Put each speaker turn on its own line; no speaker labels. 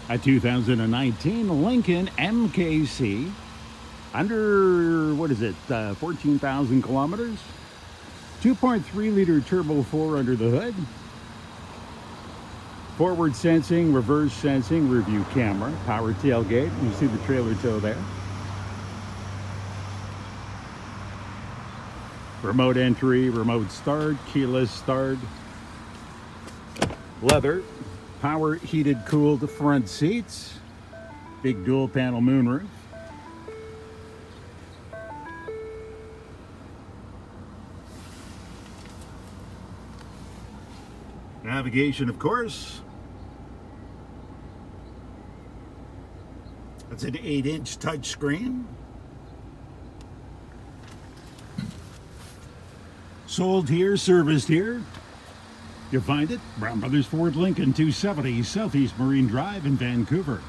A 2019 Lincoln MKC, under, 14,000 kilometers. 2.3 liter turbo 4 under the hood. Forward sensing, reverse sensing, rear view camera, power tailgate. You see the trailer tow there. Remote entry, remote start, keyless start. Leather, power heated cooled front seats. Big dual panel moonroof. Navigation, of course. It's an 8-inch touchscreen. Sold here, serviced here. You'll find it, Brown Brothers Ford Lincoln, 270 Southeast Marine Drive in Vancouver.